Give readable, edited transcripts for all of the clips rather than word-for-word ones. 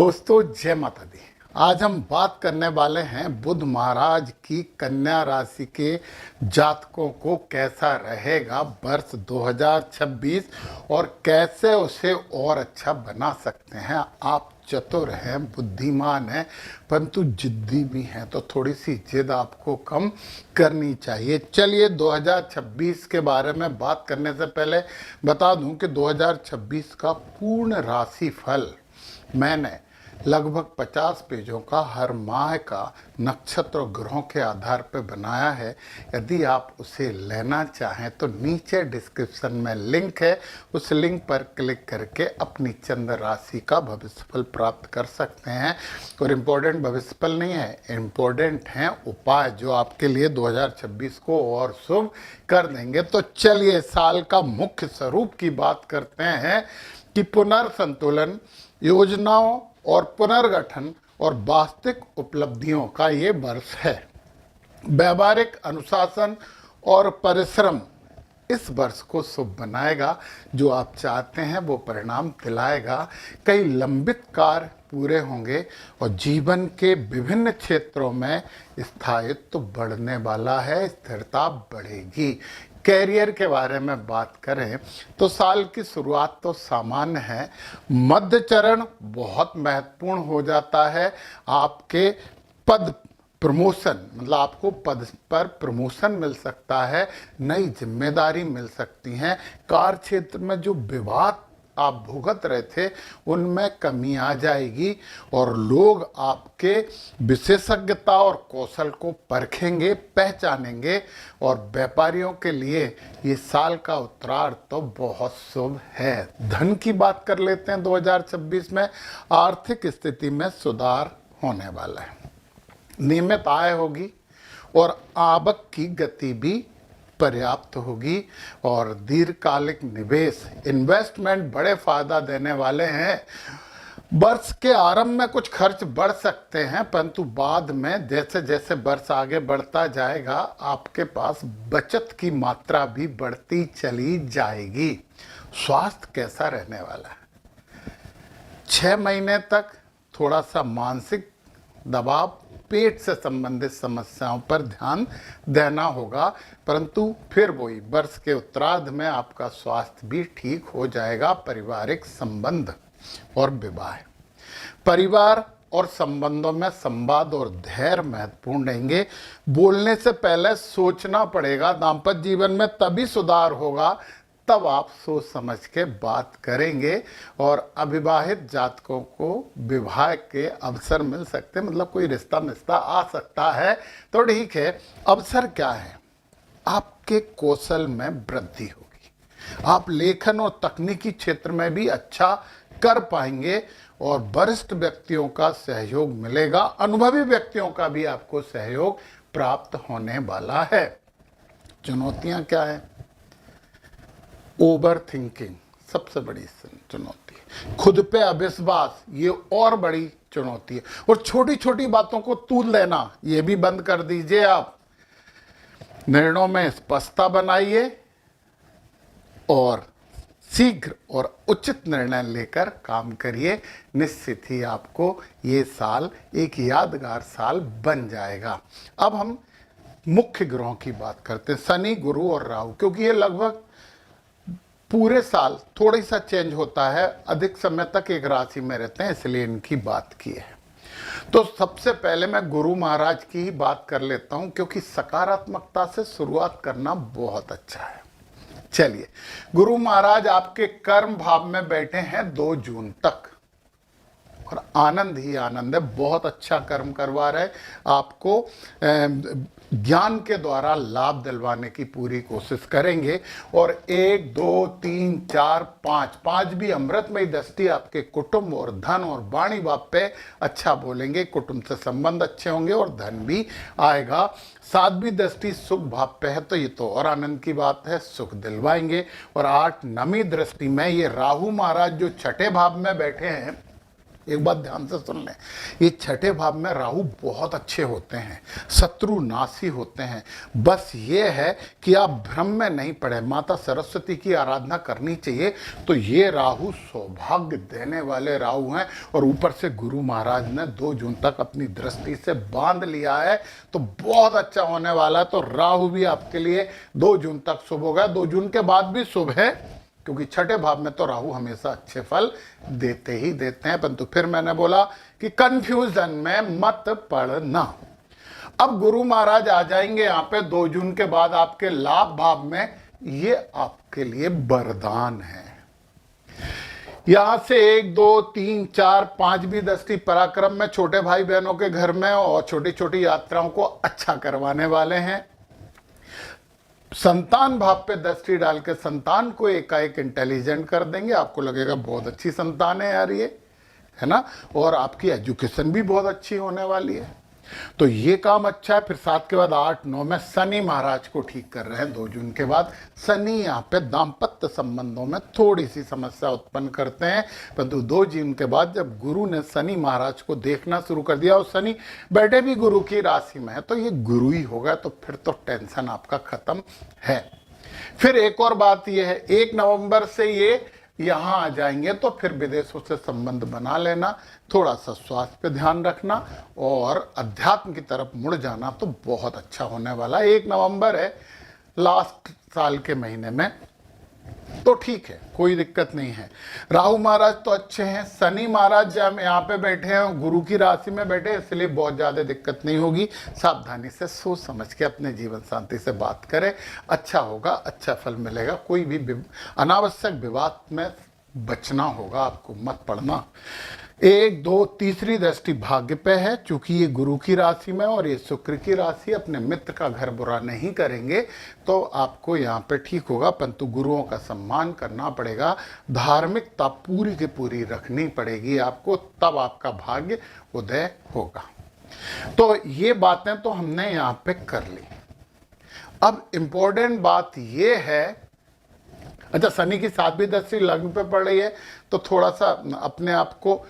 दोस्तों जय माता दी। आज हम बात करने वाले हैं बुध महाराज की कन्या राशि के जातकों को कैसा रहेगा वर्ष 2026 और कैसे उसे और अच्छा बना सकते हैं। आप चतुर हैं, बुद्धिमान हैं, परंतु जिद्दी भी हैं, तो थोड़ी सी जिद आपको कम करनी चाहिए। चलिए 2026 के बारे में बात करने से पहले बता दूं कि 2026 का पूर्ण राशि फल मैंने लगभग 50 पेजों का हर माह का नक्षत्र और ग्रहों के आधार पर बनाया है। यदि आप उसे लेना चाहें तो नीचे डिस्क्रिप्शन में लिंक है, उस लिंक पर क्लिक करके अपनी चंद्र राशि का भविष्यफल प्राप्त कर सकते हैं। और इम्पोर्टेंट भविष्यफल नहीं है, इम्पोर्टेंट हैं उपाय जो आपके लिए 2026 को और शुभ कर देंगे। तो चलिए साल का मुख्य स्वरूप की बात करते हैं कि पुनर्संतुलन, योजनाओं और पुनर्गठन और वास्तविक उपलब्धियों का ये वर्ष है। व्यावहारिक अनुशासन और परिश्रम इस वर्ष को शुभ बनाएगा। जो आप चाहते हैं वो परिणाम दिलाएगा। कई लंबित कार्य पूरे होंगे और जीवन के विभिन्न क्षेत्रों में स्थायित्व बढ़ने वाला है, स्थिरता बढ़ेगी। कैरियर के बारे में बात करें तो साल की शुरुआत तो सामान्य है, मध्य चरण बहुत महत्वपूर्ण हो जाता है। आपके पद प्रमोशन, मतलब आपको पद पर प्रमोशन मिल सकता है, नई जिम्मेदारी मिल सकती हैं। कार्य क्षेत्र में जो विवाद आप भुगत रहे थे उनमें कमी आ जाएगी और लोग आपके विशेषज्ञता और कौशल को परखेंगे, पहचानेंगे। और व्यापारियों के लिए ये साल का उत्तरार्ध तो बहुत शुभ है। धन की बात कर लेते हैं। 2026 में आर्थिक स्थिति में सुधार होने वाला है, नियमित आय होगी और आवक की गति भी पर्याप्त होगी। और दीर्घकालिक निवेश, इन्वेस्टमेंट बड़े फायदा देने वाले हैं। वर्ष के आरंभ में कुछ खर्च बढ़ सकते हैं, परंतु बाद में जैसे जैसे वर्ष आगे बढ़ता जाएगा आपके पास बचत की मात्रा भी बढ़ती चली जाएगी। स्वास्थ्य कैसा रहने वाला है? 6 महीने तक थोड़ा सा मानसिक दबाव, पेट से संबंधित समस्याओं पर ध्यान देना होगा, परंतु फिर वही वर्ष के उत्तरार्ध में आपका स्वास्थ्य भी ठीक हो जाएगा। पारिवारिक संबंध और विवाह, परिवार और संबंधों में संवाद और धैर्य महत्वपूर्ण रहेंगे। बोलने से पहले सोचना पड़ेगा। दाम्पत्य जीवन में तभी सुधार होगा तब आप सोच समझ के बात करेंगे। और अविवाहित जातकों को विवाह के अवसर मिल सकते हैं, मतलब कोई रिश्ता मिश्ता आ सकता है, तो ठीक है। अवसर क्या है? आपके कौशल में वृद्धि होगी, आप लेखन और तकनीकी क्षेत्र में भी अच्छा कर पाएंगे और वरिष्ठ व्यक्तियों का सहयोग मिलेगा। अनुभवी व्यक्तियों का भी आपको सहयोग प्राप्त होने वाला है। चुनौतियां क्या है? ओवर थिंकिंग सबसे बड़ी चुनौती है। खुद पे अविश्वास ये और बड़ी चुनौती है। और छोटी छोटी बातों को तूल लेना ये भी बंद कर दीजिए। आप निर्णयों में स्पष्टता बनाइए और शीघ्र और उचित निर्णय लेकर काम करिए। निश्चित ही आपको ये साल एक यादगार साल बन जाएगा। अब हम मुख्य ग्रहों की बात करते हैं, शनि, गुरु और राहु, क्योंकि ये लगभग पूरे साल थोड़ा सा चेंज होता है, अधिक समय तक एक राशि में रहते हैं, इसलिए इनकी बात की है। तो सबसे पहले मैं गुरु महाराज की ही बात कर लेता हूं, क्योंकि सकारात्मकता से शुरुआत करना बहुत अच्छा है। चलिए, गुरु महाराज आपके कर्म भाव में बैठे हैं 2 जून तक और आनंद ही आनंद है। बहुत अच्छा कर्म करवा रहे, आपको ज्ञान के द्वारा लाभ दिलवाने की पूरी कोशिश करेंगे। और 1 2 3 4 5 भी अमृतमयी दृष्टि आपके कुटुंब और धन और वाणी भाव पे अच्छा बोलेंगे। कुटुंब से संबंध अच्छे होंगे और धन भी आएगा। 7वीं दृष्टि सुख भाव पे है, तो ये तो और आनंद की बात है, सुख दिलवाएंगे। और 8 नवी दृष्टि में ये राहु महाराज जो छठे भाव में बैठे हैं एक बात ध्यान से सुन लें, ये छठे भाव में राहु बहुत अच्छे होते हैं, शत्रु नाशी होते हैं। बस ये है कि आप भ्रम में नहीं पड़े, माता सरस्वती की आराधना करनी चाहिए। तो ये राहु सौभाग्य देने वाले राहु हैं, और ऊपर से गुरु महाराज ने 2 जून तक अपनी दृष्टि से बांध लिया है, तो बहुत अच्छा होने वाला है। तो राहु भी आपके लिए 2 जून तक शुभ होगा, 2 जून के बाद भी शुभ है, क्योंकि छठे भाव में तो राहु हमेशा अच्छे फल देते ही देते हैं। परंतु फिर मैंने बोला कि कंफ्यूजन में मत पड़ना। अब गुरु महाराज आ जाएंगे यहाँ पे 2 जून के बाद आपके लाभ भाव में, ये आपके लिए वरदान है। यहां से 1 2 3 4 5वीं दृष्टि पराक्रम में छोटे भाई बहनों के घर में और छोटी छोटी यात्राओं को अच्छा करवाने वाले हैं। संतान भाव पे दृष्टि डाल के संतान को एकाएक इंटेलिजेंट कर देंगे, आपको लगेगा बहुत अच्छी संतान है यार ये, है ना। और आपकी एजुकेशन भी बहुत अच्छी होने वाली है, तो ये काम अच्छा है। फिर 7 के बाद 8 9 में शनि महाराज को ठीक कर रहे हैं 2 जून के बाद। शनि यहाँ पे दाम्पत्य संबंधों में थोड़ी सी समस्या उत्पन्न करते हैं, परंतु 2 जून के बाद जब गुरु ने शनि महाराज को देखना शुरू कर दिया और शनि बैठे भी गुरु की राशि में है, तो ये गुरु ही होगा, तो फिर तो टेंशन आपका खत्म है। फिर एक और बात यह है, 1 नवंबर से ये यहाँ आ जाएंगे, तो फिर विदेशों से संबंध बना लेना, थोड़ा सा स्वास्थ्य पे ध्यान रखना और अध्यात्म की तरफ मुड़ जाना, तो बहुत अच्छा होने वाला है। 1 नवंबर है, लास्ट साल के महीने में, तो ठीक है, कोई दिक्कत नहीं है। राहु महाराज तो अच्छे हैं, शनि महाराज जब यहाँ पे बैठे हैं गुरु की राशि में बैठे, इसलिए बहुत ज़्यादा दिक्कत नहीं होगी। सावधानी से सोच समझ के अपने जीवन साथी से बात करें, अच्छा होगा, अच्छा फल मिलेगा। कोई भी अनावश्यक विवाद में बचना होगा, आपको मत पड़ना। 1 2 तीसरी दृष्टि भाग्य पे है, चूंकि ये गुरु की राशि में और ये शुक्र की राशि, अपने मित्र का घर बुरा नहीं करेंगे तो आपको यहाँ पे ठीक होगा। परंतु गुरुओं का सम्मान करना पड़ेगा, धार्मिकता पूरी की पूरी रखनी पड़ेगी आपको, तब आपका भाग्य उदय होगा। तो ये बातें तो हमने यहाँ पे कर ली। अब इम्पोर्टेंट बात ये है, अच्छा शनि की 7वीं दृष्टि लग्न पे पड़ रही है, तो थोड़ा सा अपने आप को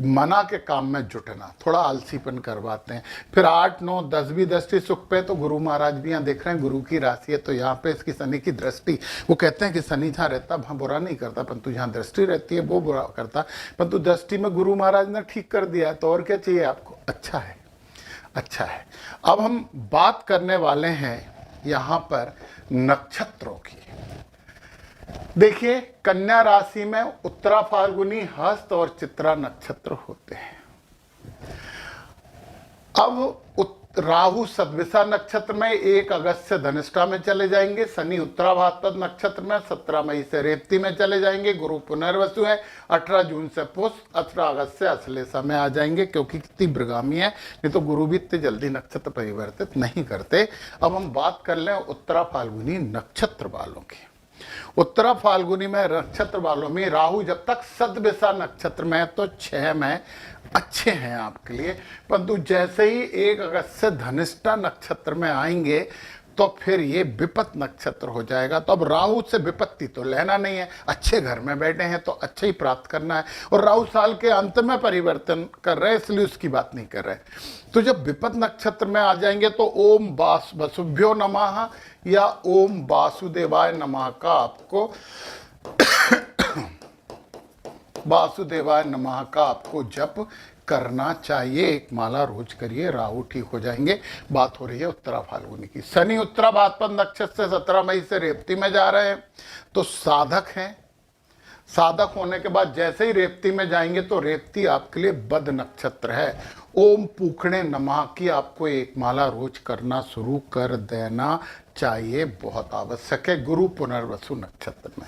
मना के काम में जुटना, थोड़ा आलसीपन करवाते हैं। फिर 8 9 10वीं दृष्टि सुख पे, तो गुरु महाराज भी यहाँ देख रहे हैं, गुरु की राशि है, तो यहाँ पे इसकी शनि की दृष्टि, वो कहते हैं कि शनि जहाँ रहता वहाँ बुरा नहीं करता, परंतु जहाँ दृष्टि रहती है वो बुरा करता, परंतु दृष्टि में गुरु महाराज ने ठीक कर दिया है, तो और क्या चाहिए आपको। अच्छा है, अच्छा है। अब हम बात करने वाले हैं यहाँ पर नक्षत्रों की। देखिए, कन्या राशि में उत्तरा फाल्गुनी हस्त और चित्रा नक्षत्र होते हैं। अब राहु सद्विषा नक्षत्र में 1 अगस्त से धनिष्ठा में चले जाएंगे, शनि उत्तरा भाद्रपद नक्षत्र में 17 मई से रेवती में चले जाएंगे, गुरु पुनर्वसु है 18 जून से पुष, 18 अगस्त से अश्लेषा में आ जाएंगे, क्योंकि तीव्रगामी है, नहीं तो गुरु भी इतनी जल्दी नक्षत्र परिवर्तित नहीं करते। अब हम बात कर लें उत्तरा फाल्गुनी नक्षत्र वालों की। उत्तरा फाल्गुनी में नक्षत्र वालों में राहु जब तक सद्विषा नक्षत्र में है तो 6 में अच्छे हैं आपके लिए, परंतु जैसे ही 1 अगस्त से धनिष्ठा नक्षत्र में आएंगे तो फिर ये विपत नक्षत्र हो जाएगा। तो अब राहु से विपत्ति तो लेना नहीं है, अच्छे घर में बैठे हैं तो अच्छे ही प्राप्त करना है, और राहु साल के अंत में परिवर्तन कर रहे हैं, इसलिए उसकी बात नहीं कर रहे। तो जब विपत नक्षत्र में आ जाएंगे तो ओम वसुभ्यो नमः या ओम वासुदेवाय नमः का आपको वासुदेवाय नमः का आपको जप करना चाहिए। एक माला रोज करिए, राहु ठीक हो जाएंगे। बात हो रही है उत्तरा फाल्गुनी की। शनि उत्तरा भाद्रपद नक्षत्र से 17 मई से रेवती में जा रहे हैं, तो साधक हैं। साधक होने के बाद जैसे ही रेवती में जाएंगे तो रेवती आपके लिए बद नक्षत्र है। ओम पूखणे नमः की आपको एक माला रोज करना शुरू कर देना चाहिए, बहुत आवश्यक है। गुरु पुनर्वसु नक्षत्र में,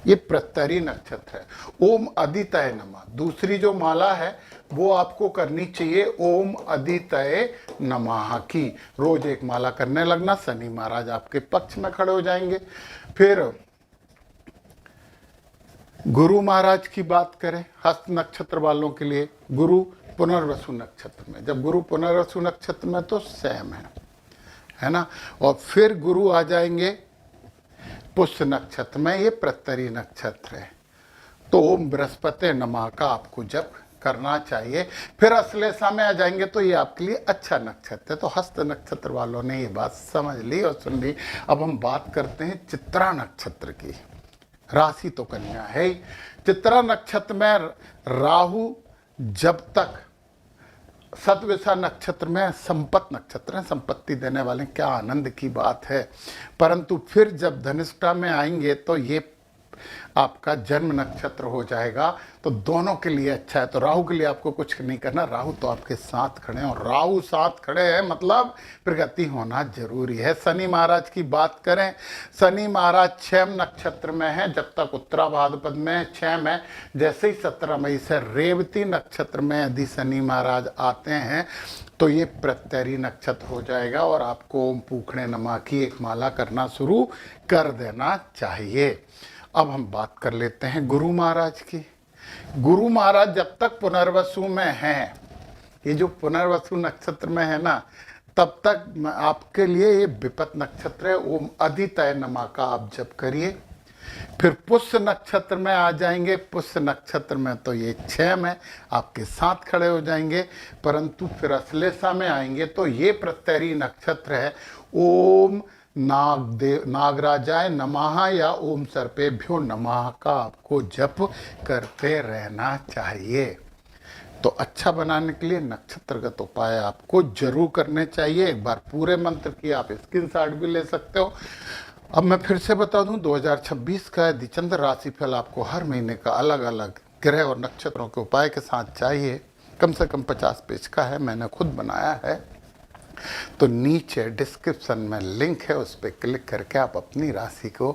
ये प्रत्यरी नक्षत्र है। ओम अदितय नमः दूसरी जो माला है वो आपको करनी चाहिए, ओम अदितय नमः की रोज एक माला करने लगना, शनि महाराज आपके पक्ष में खड़े हो जाएंगे। फिर गुरु महाराज की बात करें हस्त नक्षत्र वालों के लिए, गुरु पुनर्वसु नक्षत्र में, जब गुरु पुनर्वसु नक्षत्र में तो सेम है ना। और फिर गुरु आ जाएंगे पुष्य नक्षत्र में, ये प्रत्यरी नक्षत्र है, तो ओम बृहस्पति नमः का आपको जप करना चाहिए। फिर अश्लेषा में आ जाएंगे तो ये आपके लिए अच्छा नक्षत्र है। तो हस्त नक्षत्र वालों ने ये बात समझ ली और सुन ली। अब हम बात करते हैं चित्रा नक्षत्र की। राशि तो कन्या है ही। चित्रा नक्षत्र में राहु जब तक सतविषा नक्षत्र में संपत नक्षत्र है, संपत्ति देने वाले, क्या आनंद की बात है। परंतु फिर जब धनिष्ठा में आएंगे तो ये आपका जन्म नक्षत्र हो जाएगा, तो दोनों के लिए अच्छा है। तो राहु के लिए आपको कुछ नहीं करना, राहु तो आपके साथ खड़े हैं, और राहु साथ खड़े हैं मतलब प्रगति होना जरूरी है। शनि महाराज की बात करें, शनि महाराज 6 नक्षत्र में है, जब तक उत्तरा भाद्रपद में 6 में, जैसे ही 17 मई से रेवती नक्षत्र में यदि शनि महाराज आते हैं तो ये प्रत्यरी नक्षत्र हो जाएगा, और आपको ओम पूखणे नमः की एक माला करना शुरू कर देना चाहिए। अब हम बात कर लेते हैं गुरु महाराज की। गुरु महाराज जब तक पुनर्वसु में हैं, ये जो पुनर्वसु नक्षत्र में है ना, तब तक आपके लिए ये विपत नक्षत्र है। ओम अधितय नमः का आप जप करिए। फिर पुष्य नक्षत्र में आ जाएंगे, पुष्य नक्षत्र में तो ये 6 में आपके साथ खड़े हो जाएंगे। परंतु फिर अश्लेषा में आएंगे तो ये प्रत्यरी नक्षत्र है। ओम नागराजाय नमः या ओम सर्पेभ्यो नमः का आपको जप करते रहना चाहिए। तो अच्छा बनाने के लिए नक्षत्रगत उपाय आपको जरूर करने चाहिए। एक बार पूरे मंत्र की आप स्क्रीनशॉट भी ले सकते हो। अब मैं फिर से बता दूं, 2026 का दिचंद्र राशिफल आपको हर महीने का अलग अलग ग्रह और नक्षत्रों के उपाय के साथ चाहिए। कम से कम 50 पेज का है, मैंने खुद बनाया है। तो नीचे डिस्क्रिप्शन में लिंक है, उस पर क्लिक करके आप अपनी राशि को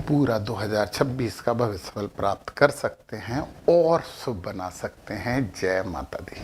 पूरा 2026 का भविष्यफल प्राप्त कर सकते हैं और शुभ बना सकते हैं। जय माता दी।